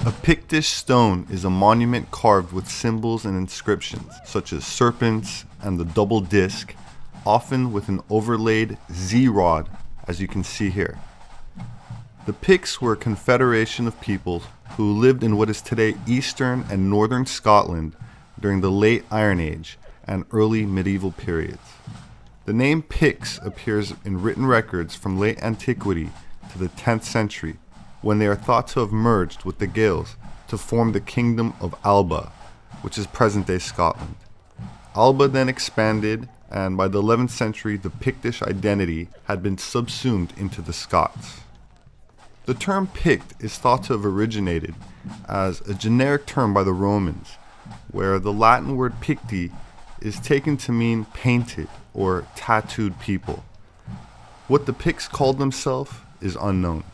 A Pictish stone is a monument carved with symbols and inscriptions, such as serpents and the double disc, often with an overlaid Z-rod, as you can see here. The Picts were a confederation of peoples who lived in what is today eastern and northern Scotland during the late Iron Age and early medieval periods. The name Picts appears in written records from late antiquity to the 10th century, when they are thought to have merged with the Gaels to form the Kingdom of Alba, which is present-day Scotland. Alba then expanded, and by the 11th century the Pictish identity had been subsumed into the Scots. The term Pict is thought to have originated as a generic term by the Romans, where the Latin word picti is taken to mean painted or tattooed people. What the Picts called themselves is unknown.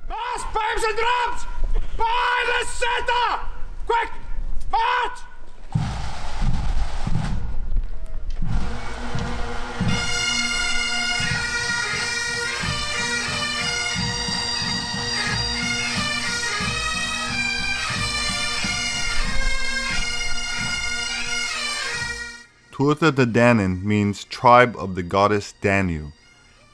Mass, pipes and drums! By the center! Quick! March! Tuatha de Danann means tribe of the goddess Danu,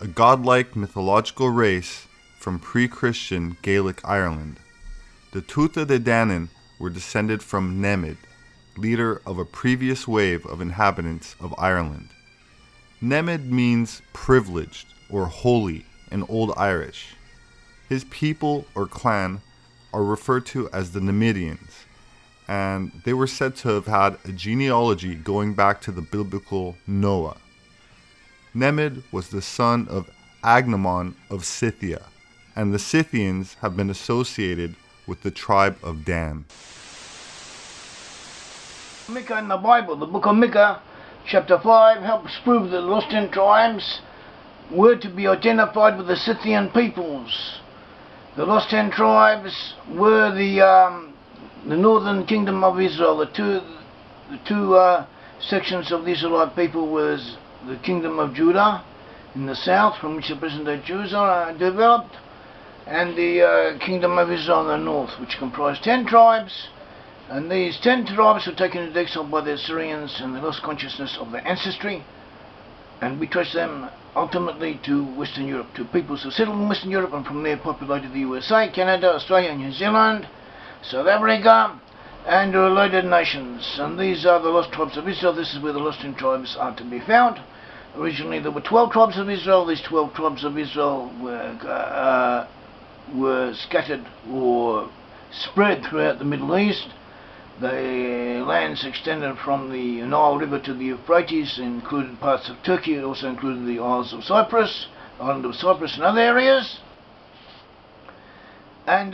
a godlike mythological race from pre-Christian Gaelic Ireland. The Tuatha de Danann were descended from Nemid, leader of a previous wave of inhabitants of Ireland. Nemid means privileged or holy in Old Irish. His people or clan are referred to as the Nemidians, and they were said to have had a genealogy going back to the biblical Noah. Nemid was the son of Agnemon of Scythia, and the Scythians have been associated with the tribe of Dan. Micah in the Bible, the book of Micah, chapter 5, helps prove that the lost 10 tribes were to be identified with the Scythian peoples. The lost 10 tribes were the northern kingdom of Israel. The two sections of the Israelite people was the kingdom of Judah in the south, from which the present-day Jews are developed, and the kingdom of Israel in the north, which comprised 10 tribes. And these 10 tribes were taken into exile by the Assyrians, and they lost consciousness of their ancestry, and we trace them ultimately to Western Europe, to peoples who settled in Western Europe and from there populated the USA, Canada, Australia, New Zealand, South Africa, and the related nations. And these are the lost tribes of Israel. This is where the lost 10 tribes are to be found. Originally there were 12 tribes of Israel. These 12 tribes of Israel were scattered or spread throughout the Middle East. The lands extended from the Nile River to the Euphrates, included parts of Turkey. It also included the Isles of Cyprus, island of Cyprus, and other areas. And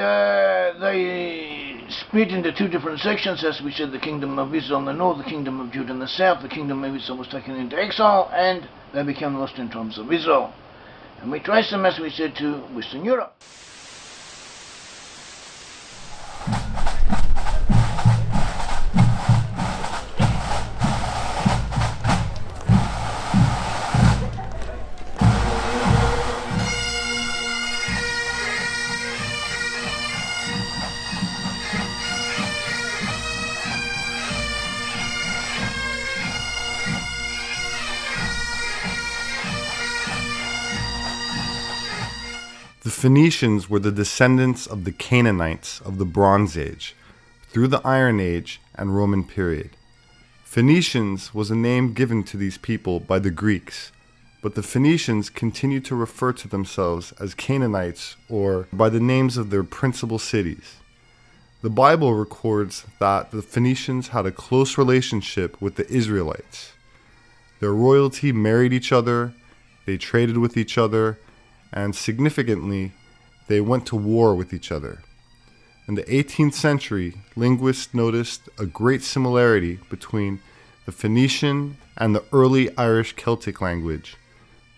they split into two different sections, as we said, the kingdom of Israel in the north, the kingdom of Judah in the south. The kingdom of Israel was taken into exile, and they became the lost 10 tribes of Israel. And we trace them, as we said, to Western Europe. The Phoenicians were the descendants of the Canaanites of the Bronze Age, through the Iron Age and Roman period. Phoenicians was a name given to these people by the Greeks, but the Phoenicians continued to refer to themselves as Canaanites or by the names of their principal cities. The Bible records that the Phoenicians had a close relationship with the Israelites. Their royalty married each other, they traded with each other, and significantly, they went to war with each other. In the 18th century, linguists noticed a great similarity between the Phoenician and the early Irish Celtic language.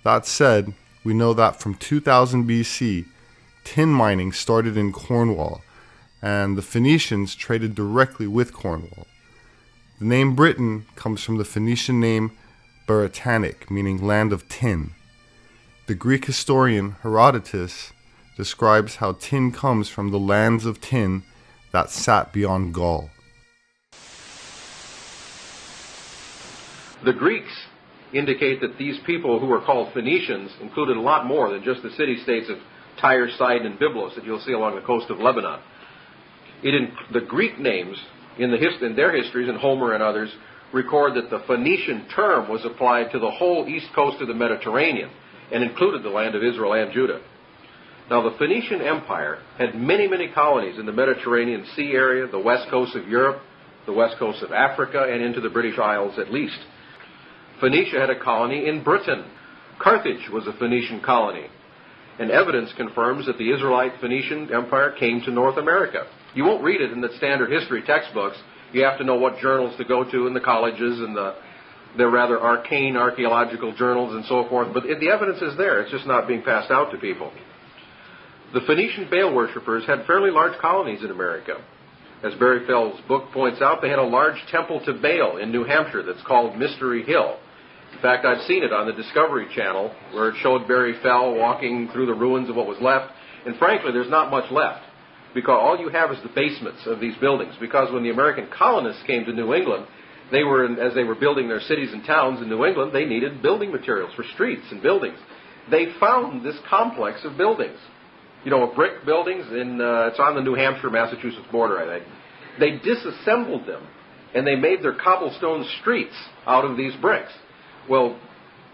That said, we know that from 2000 BC, tin mining started in Cornwall, and the Phoenicians traded directly with Cornwall. The name Britain comes from the Phoenician name Beretanic, meaning land of tin. The Greek historian Herodotus describes how tin comes from the lands of tin that sat beyond Gaul. The Greeks indicate that these people who were called Phoenicians included a lot more than just the city-states of Tyre, Sidon, and Byblos that you'll see along the coast of Lebanon. The Greek names in their histories, and Homer and others, record that the Phoenician term was applied to the whole east coast of the Mediterranean and included the land of Israel and Judah. Now, the Phoenician Empire had many, many colonies in the Mediterranean Sea area, the west coast of Europe, the west coast of Africa, and into the British Isles at least. Phoenicia had a colony in Britain. Carthage was a Phoenician colony. And evidence confirms that the Israelite Phoenician Empire came to North America. You won't read it in the standard history textbooks. You have to know what journals to go to in the colleges and the rather arcane archaeological journals and so forth. But the evidence is there. It's just not being passed out to people. The Phoenician Baal worshippers had fairly large colonies in America. As Barry Fell's book points out, they had a large temple to Baal in New Hampshire that's called Mystery Hill. In fact, I've seen it on the Discovery Channel, where it showed Barry Fell walking through the ruins of what was left. And frankly, there's not much left, because all you have is the basements of these buildings. Because when the American colonists came to New England, as they were building their cities and towns in New England, they needed building materials for streets and buildings. They found this complex of buildings. Brick buildings, it's on the New Hampshire-Massachusetts border, I think. They disassembled them, and they made their cobblestone streets out of these bricks. Well,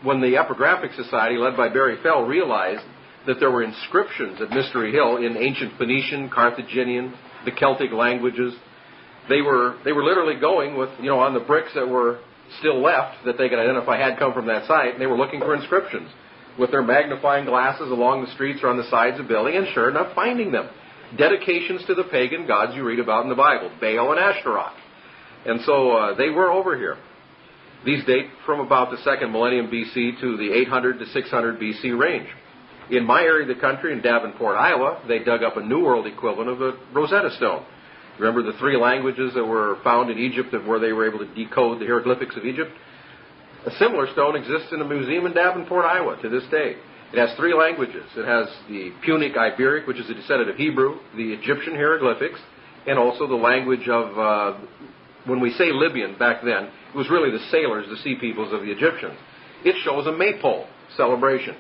when the Epigraphic Society, led by Barry Fell, realized that there were inscriptions at Mystery Hill in ancient Phoenician, Carthaginian, the Celtic languages, they were literally going with, on the bricks that were still left that they could identify had come from that site, and they were looking for inscriptions with their magnifying glasses along the streets or on the sides of buildings, and sure enough, finding them. Dedications to the pagan gods you read about in the Bible, Baal and Ashtaroth. And so they were over here. These date from about the 2nd millennium BC to the 800 to 600 BC range. In my area of the country, in Davenport, Iowa, they dug up a New World equivalent of a Rosetta Stone. Remember the 3 languages that were found in Egypt where they were able to decode the hieroglyphics of Egypt? A similar stone exists in a museum in Davenport, Iowa, to this day. It has 3 languages. It has the Punic Iberic, which is a descendant of Hebrew, the Egyptian hieroglyphics, and also the language of, when we say Libyan back then, it was really the sailors, the sea peoples of the Egyptians. It shows a maypole celebration,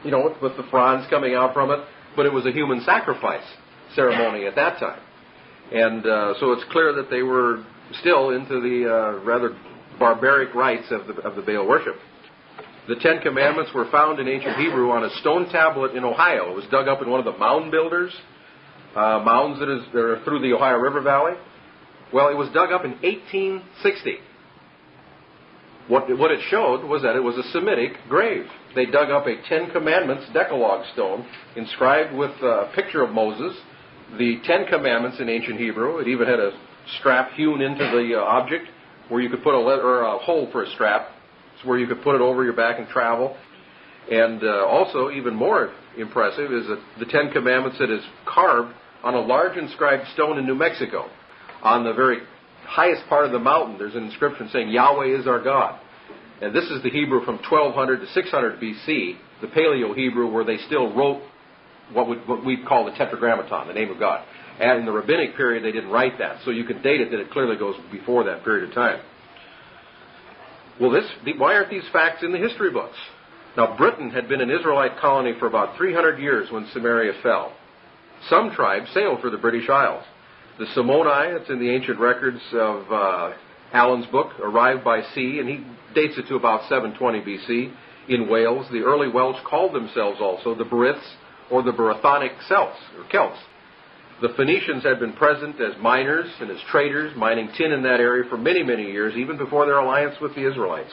with the fronds coming out from it, but it was a human sacrifice ceremony at that time. And so it's clear that they were still into the rather barbaric rites of the Baal worship. The 10 Commandments were found in ancient Hebrew on a stone tablet in Ohio. It was dug up in one of the mound builders, mounds that are through the Ohio River Valley. Well, it was dug up in 1860. What it showed was that it was a Semitic grave. They dug up a 10 Commandments Decalogue stone inscribed with a picture of Moses, the 10 Commandments in ancient Hebrew. It even had a strap hewn into the object where you could put a hole for a strap, where you could put it over your back and travel. And also, even more impressive, is that the 10 Commandments that is carved on a large inscribed stone in New Mexico. On the very highest part of the mountain, there's an inscription saying, Yahweh is our God. And this is the Hebrew from 1200 to 600 BC, the Paleo-Hebrew, where they still wrote what we call the Tetragrammaton, the name of God. And in the Rabbinic period, they didn't write that. So you could date it that it clearly goes before that period of time. Well, why aren't these facts in the history books? Now, Britain had been an Israelite colony for about 300 years when Samaria fell. Some tribes sailed for the British Isles. The Simoni, it's in the ancient records of Allen's book, arrived by sea, and he dates it to about 720 BC in Wales. The early Welsh called themselves also the Beriths, or the Brythonic Celts. The Phoenicians had been present as miners and as traders, mining tin in that area for many, many years, even before their alliance with the Israelites.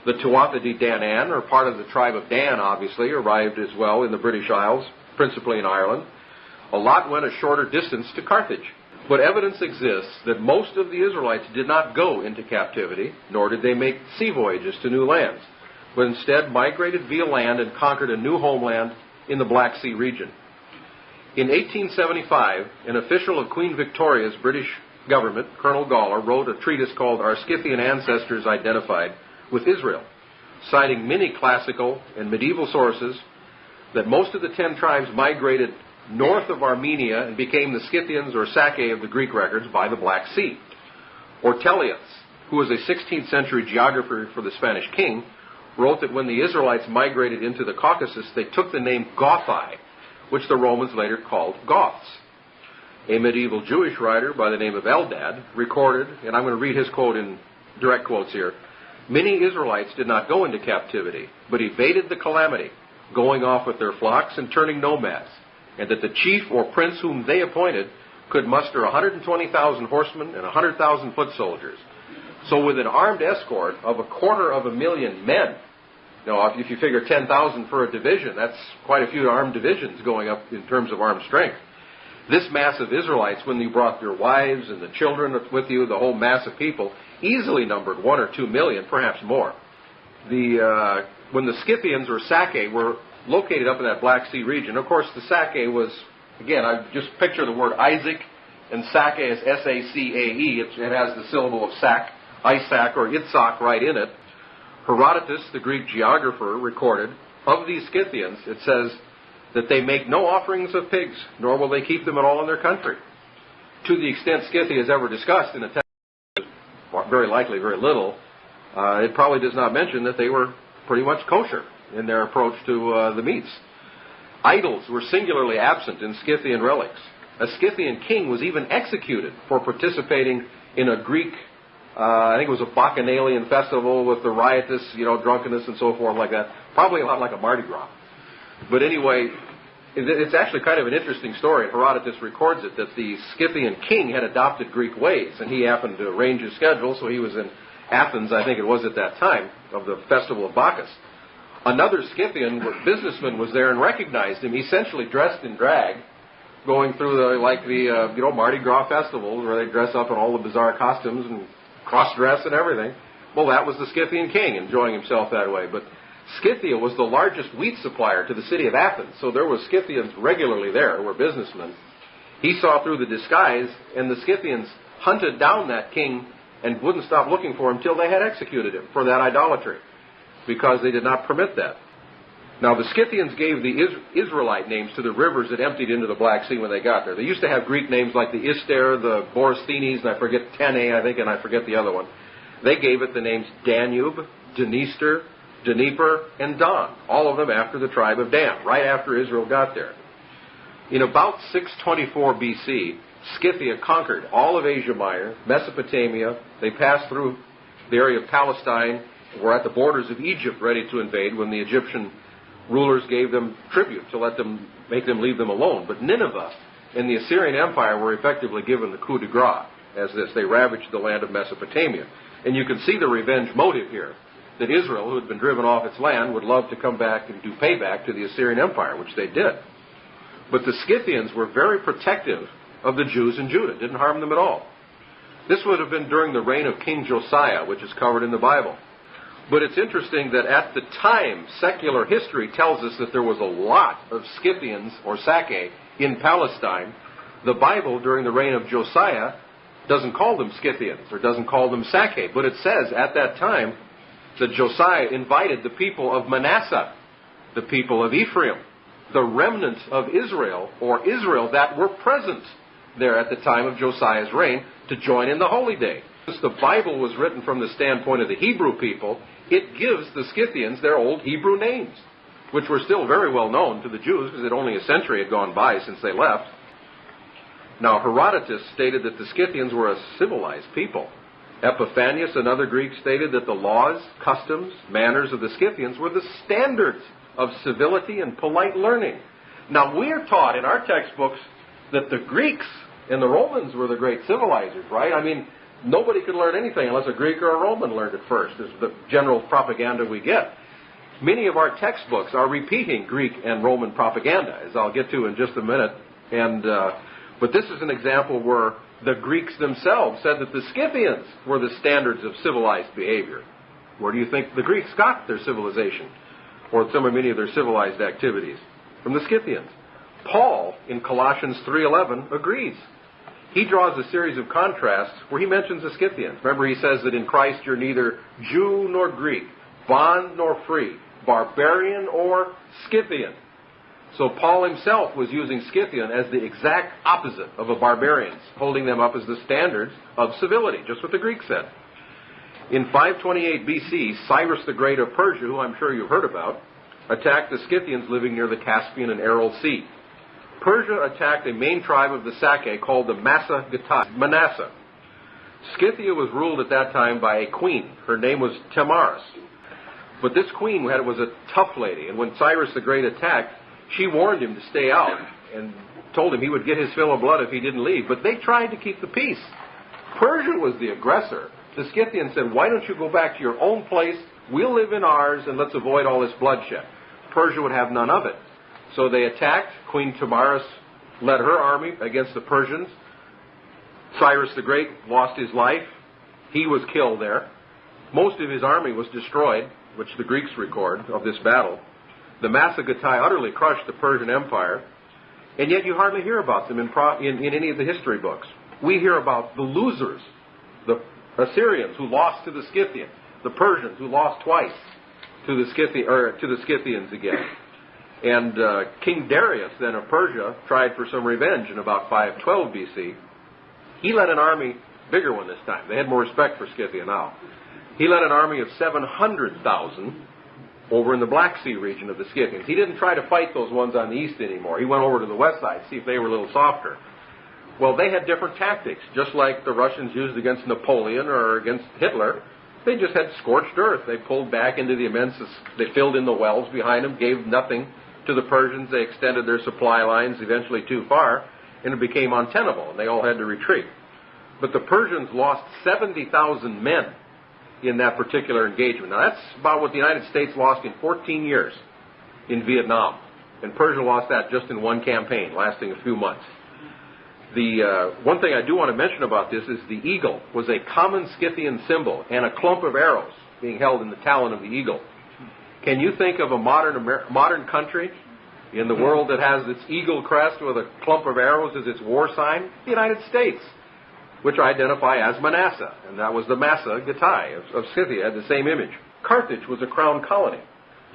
The Tuatha de Danann, or part of the tribe of Dan, obviously, arrived as well in the British Isles, principally in Ireland. A lot went a shorter distance to Carthage. But evidence exists that most of the Israelites did not go into captivity, nor did they make sea voyages to new lands, but instead migrated via land and conquered a new homeland in the Black Sea region. In 1875, an official of Queen Victoria's British government, Colonel Gawler, wrote a treatise called Our Scythian Ancestors Identified with Israel, citing many classical and medieval sources that most of the 10 tribes migrated north of Armenia and became the Scythians or Sacae of the Greek records by the Black Sea. Ortelius, who was a 16th century geographer for the Spanish king, wrote that when the Israelites migrated into the Caucasus, they took the name Gothi, which the Romans later called Goths. A medieval Jewish writer by the name of Eldad recorded, and I'm going to read his quote in direct quotes here, "Many Israelites did not go into captivity, but evaded the calamity, going off with their flocks and turning nomads, and that the chief or prince whom they appointed could muster 120,000 horsemen and 100,000 foot soldiers." So with an armed escort of 250,000 men, now if you figure 10,000 for a division, that's quite a few armed divisions going up in terms of armed strength. This mass of Israelites, when you brought your wives and the children with you, the whole mass of people, easily numbered 1 or 2 million, perhaps more. When the Scythians or Sacae were located up in that Black Sea region, of course the Sacae was, again, I just picture the word Isaac, and Sacae is S-A-C-A-E. It has the syllable of sac, Isaac or Itzhak right in it. Herodotus, the Greek geographer, recorded, of these Scythians, it says that they make no offerings of pigs, nor will they keep them at all in their country. To the extent Scythia is ever discussed in a text, very likely very little, it probably does not mention that they were pretty much kosher in their approach to the meats. Idols were singularly absent in Scythian relics. A Scythian king was even executed for participating in a Greek, I think it was a Bacchanalian festival with the riotous, drunkenness and so forth like that. Probably a lot like a Mardi Gras. But anyway, it's actually kind of an interesting story. Herodotus records it, that the Scythian king had adopted Greek ways, and he happened to arrange his schedule, so he was in Athens, I think it was at that time, of the festival of Bacchus. Another Scythian businessman was there and recognized him, essentially dressed in drag, going through the Mardi Gras festivals where they dress up in all the bizarre costumes and cross-dress and everything. Well, that was the Scythian king enjoying himself that way. But Scythia was the largest wheat supplier to the city of Athens, so there were Scythians regularly there who were businessmen. He saw through the disguise, and the Scythians hunted down that king and wouldn't stop looking for him till they had executed him for that idolatry, because they did not permit that. Now, the Scythians gave the Israelite names to the rivers that emptied into the Black Sea when they got there. They used to have Greek names like the Ister, the Borysthenes, and I forget Tene, I think, and I forget the other one. They gave it the names Danube, Dniester, Dnieper, and Don, all of them after the tribe of Dan, right after Israel got there. In about 624 BC, Scythia conquered all of Asia Minor, Mesopotamia. They passed through the area of Palestine, were at the borders of Egypt ready to invade when the Egyptian rulers gave them tribute to make them leave them alone. But Nineveh and the Assyrian Empire were effectively given the coup de grace as this. They ravaged the land of Mesopotamia. And you can see the revenge motive here, that Israel, who had been driven off its land, would love to come back and do payback to the Assyrian Empire, which they did. But the Scythians were very protective of the Jews in Judah, didn't harm them at all. This would have been during the reign of King Josiah, which is covered in the Bible. But it's interesting that at the time, secular history tells us that there was a lot of Scythians or Sacae in Palestine. The Bible, during the reign of Josiah, doesn't call them Scythians or doesn't call them Sacae. But it says at that time that Josiah invited the people of Manasseh, the people of Ephraim, the remnants of Israel, or Israel that were present there at the time of Josiah's reign, to join in the holy day. Since the Bible was written from the standpoint of the Hebrew people, it gives the Scythians their old Hebrew names, which were still very well known to the Jews because only a century had gone by since they left. Now, Herodotus stated that the Scythians were a civilized people. Epiphanius, another Greek, stated that the laws, customs, manners of the Scythians were the standards of civility and polite learning. Now, we are taught in our textbooks that the Greeks and the Romans were the great civilizers, right? I mean, nobody could learn anything unless a Greek or a Roman learned it first, is the general propaganda we get. Many of our textbooks are repeating Greek and Roman propaganda, as I'll get to in just a minute. But this is an example where the Greeks themselves said that the Scythians were the standards of civilized behavior. Where do you think the Greeks got their civilization, or many of their civilized activities? From the Scythians. Paul, in Colossians 3:11, agrees. He draws a series of contrasts where he mentions the Scythians. Remember, he says that in Christ you're neither Jew nor Greek, bond nor free, barbarian or Scythian. So Paul himself was using Scythian as the exact opposite of a barbarians, holding them up as the standards of civility, just what the Greeks said. In 528 BC, Cyrus the Great of Persia, who I'm sure you've heard about, attacked the Scythians living near the Caspian and Aral Sea. Persia attacked a main tribe of the Sake called the Manasseh. Scythia was ruled at that time by a queen. Her name was Tamaris. But this queen was a tough lady, and when Cyrus the Great attacked, she warned him to stay out and told him he would get his fill of blood if he didn't leave. But they tried to keep the peace. Persia was the aggressor. The Scythians said, why don't you go back to your own place? We'll live in ours, and let's avoid all this bloodshed. Persia would have none of it. So they attacked. Queen Tamaris led her army against the Persians. Cyrus the Great lost his life. He was killed there. Most of his army was destroyed, which the Greeks record of this battle. The Massagetae utterly crushed the Persian Empire, and yet you hardly hear about them in any of the history books. We hear about the losers, the Assyrians who lost to the Scythians, the Persians who lost twice to the Scythians again. And King Darius, then of Persia, tried for some revenge in about 512 BC. He led an army, bigger one this time. They had more respect for Scythia now. He led an army of 700,000 over in the Black Sea region of the Scythians. He didn't try to fight those ones on the east anymore. He went over to the west side, see if they were a little softer. Well, they had different tactics, just like the Russians used against Napoleon or against Hitler. They just had scorched earth. They pulled back into the they filled in the wells behind them, gave nothing to the Persians. They extended their supply lines eventually too far, and it became untenable, and they all had to retreat. But the Persians lost 70,000 men in that particular engagement. Now, that's about what the United States lost in 14 years in Vietnam. And Persia lost that just in one campaign, lasting a few months. The one thing I do want to mention about this is the eagle was a common Scythian symbol and a clump of arrows being held in the talon of the eagle. Can you think of a modern country in the world that has its eagle crest with a clump of arrows as its war sign? The United States, which identify as Manasseh, and that was the Massagetae of Scythia, had the same image. Carthage was a crown colony,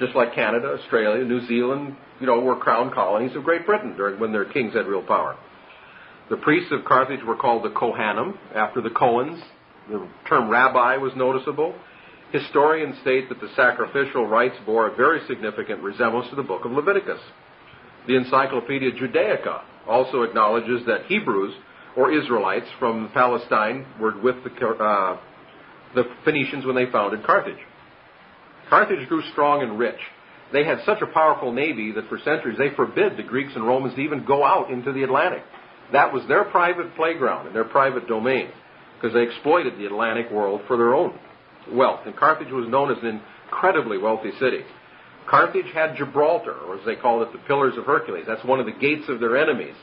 just like Canada, Australia, New Zealand, were crown colonies of Great Britain when their kings had real power. The priests of Carthage were called the Kohanim, after the Cohens. The term rabbi was noticeable. Historians state that the sacrificial rites bore a very significant resemblance to the book of Leviticus. The Encyclopedia Judaica also acknowledges that Hebrews, or Israelites from Palestine, were with the Phoenicians when they founded Carthage. Carthage grew strong and rich. They had such a powerful navy that for centuries they forbid the Greeks and Romans to even go out into the Atlantic. That was their private playground and their private domain, because they exploited the Atlantic world for their own wealth. And Carthage was known as an incredibly wealthy city. Carthage had Gibraltar, or as they called it, the Pillars of Hercules. That's one of the gates of their enemies.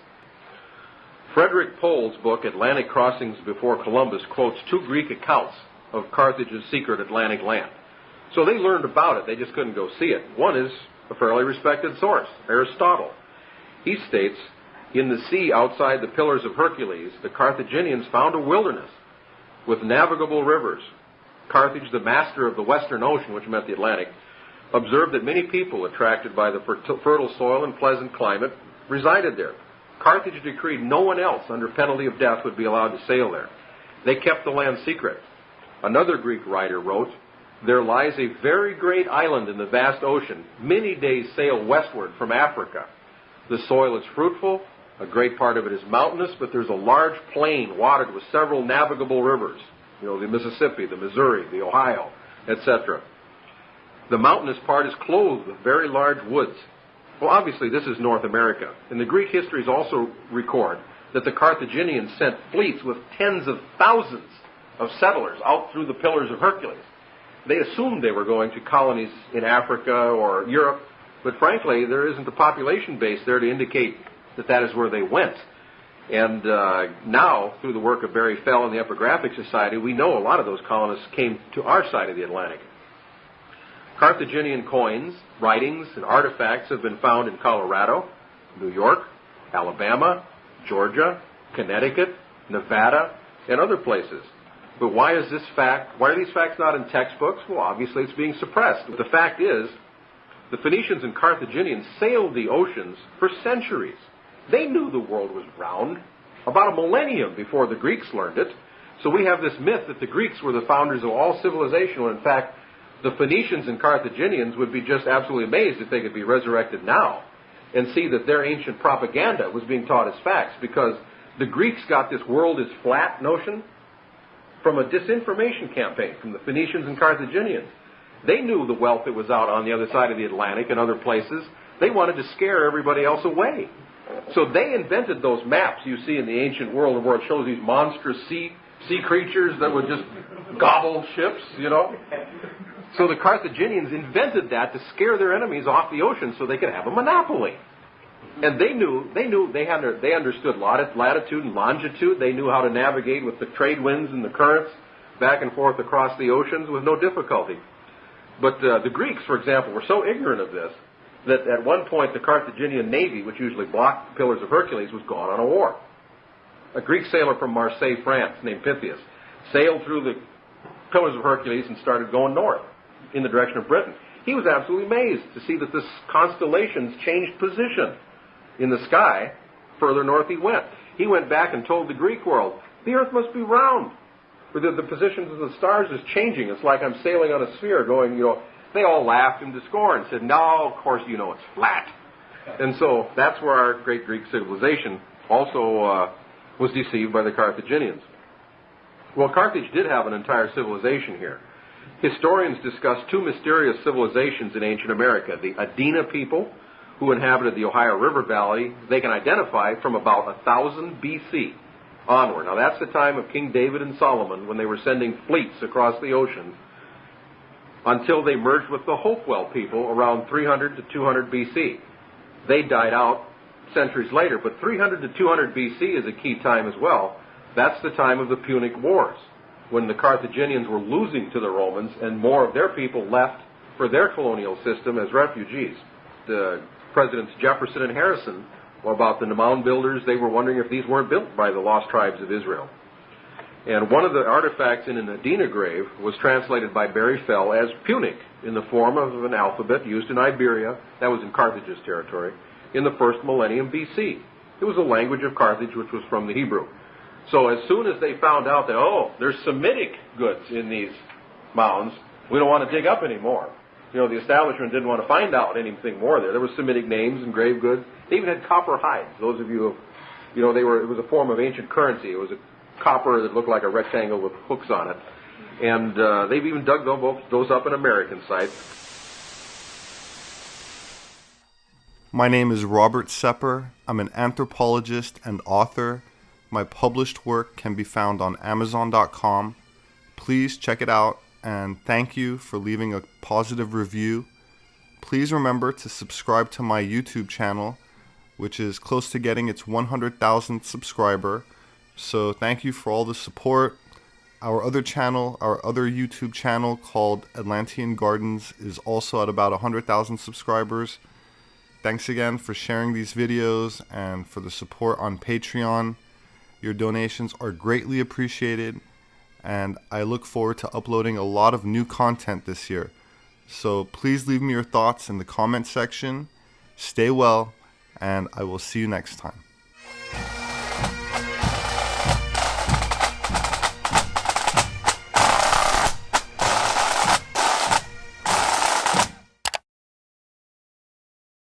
Frederick Pohl's book, Atlantic Crossings Before Columbus, quotes two Greek accounts of Carthage's secret Atlantic land. So they learned about it, they just couldn't go see it. One is a fairly respected source, Aristotle. He states, in the sea outside the Pillars of Hercules, the Carthaginians found a wilderness with navigable rivers. Carthage, the master of the Western Ocean, which meant the Atlantic, observed that many people attracted by the fertile soil and pleasant climate resided there. Carthage decreed no one else under penalty of death would be allowed to sail there. They kept the land secret. Another Greek writer wrote, there lies a very great island in the vast ocean, many days' sail westward from Africa. The soil is fruitful, a great part of it is mountainous, but there's a large plain watered with several navigable rivers, the Mississippi, the Missouri, the Ohio, etc. The mountainous part is clothed with very large woods. Well, obviously, this is North America. And the Greek histories also record that the Carthaginians sent fleets with tens of thousands of settlers out through the Pillars of Hercules. They assumed they were going to colonies in Africa or Europe, but frankly, there isn't a population base there to indicate that that is where they went. And now, through the work of Barry Fell and the Epigraphic Society, we know a lot of those colonists came to our side of the Atlantic. Carthaginian coins, writings, and artifacts have been found in Colorado, New York, Alabama, Georgia, Connecticut, Nevada, and other places. But why are these facts not in textbooks? Well, obviously it's being suppressed. But the fact is, The Phoenicians and Carthaginians sailed the oceans for centuries. They knew the world was round about a millennium before the Greeks learned it. So we have this myth that the Greeks were the founders of all civilization, when in fact the Phoenicians and Carthaginians would be just absolutely amazed if they could be resurrected now and see that their ancient propaganda was being taught as facts, because the Greeks got this world is flat notion from a disinformation campaign from the Phoenicians and Carthaginians. They knew the wealth that was out on the other side of the Atlantic and other places. They wanted to scare everybody else away. So they invented those maps you see in the ancient world where it shows these monstrous sea creatures that would just gobble ships, you know. So the Carthaginians invented that to scare their enemies off the ocean so they could have a monopoly. And they understood latitude and longitude. They knew how to navigate with the trade winds and the currents back and forth across the oceans with no difficulty. But the Greeks, for example, were so ignorant of this that at one point the Carthaginian navy, which usually blocked the Pillars of Hercules, was gone on a war. A Greek sailor from Marseille, France, named Pythias, sailed through the Pillars of Hercules and started going north in the direction of Britain. He was absolutely amazed to see that the constellations changed position in the sky. Further north he went. He went back and told the Greek world, the earth must be round. The positions of the stars is changing. It's like I'm sailing on a sphere going, you know. They all laughed him to scorn and said, no, of course you know it's flat. And so that's where our great Greek civilization also was deceived by the Carthaginians. Well, Carthage did have an entire civilization here. Historians discuss two mysterious civilizations in ancient America. The Adena people, who inhabited the Ohio River Valley, they can identify from about 1000 BC onward. Now that's the time of King David and Solomon, when they were sending fleets across the ocean, until they merged with the Hopewell people around 300 to 200 BC. They died out centuries later, but 300 to 200 BC is a key time as well. That's the time of the Punic Wars, when the Carthaginians were losing to the Romans and more of their people left for their colonial system as refugees. The Presidents Jefferson and Harrison, about the mound builders, they were wondering if these weren't built by the lost tribes of Israel. And one of the artifacts in an Adena grave was translated by Barry Fell as Punic in the form of an alphabet used in Iberia, that was in Carthage's territory, in the first millennium BC. It was a language of Carthage which was from the Hebrew. So as soon as they found out that, oh, there's Semitic goods in these mounds, we don't want to dig up anymore. You know, the establishment didn't want to find out anything more there. There were Semitic names and grave goods. They even had copper hides. Those of you who, you know, it was a form of ancient currency. It was a copper that looked like a rectangle with hooks on it. And they've even dug those up in American sites. My name is Robert SEPEHR. I'm an anthropologist and author. My published work can be found on Amazon.com. Please check it out, and thank you for leaving a positive review. Please remember to subscribe to my YouTube channel, which is close to getting its 100,000th subscriber. So thank you for all the support. Our other YouTube channel called Atlantean Gardens is also at about 100,000 subscribers. Thanks again for sharing these videos and for the support on Patreon. Your donations are greatly appreciated, and I look forward to uploading a lot of new content this year. So please leave me your thoughts in the comment section. Stay well, and I will see you next time.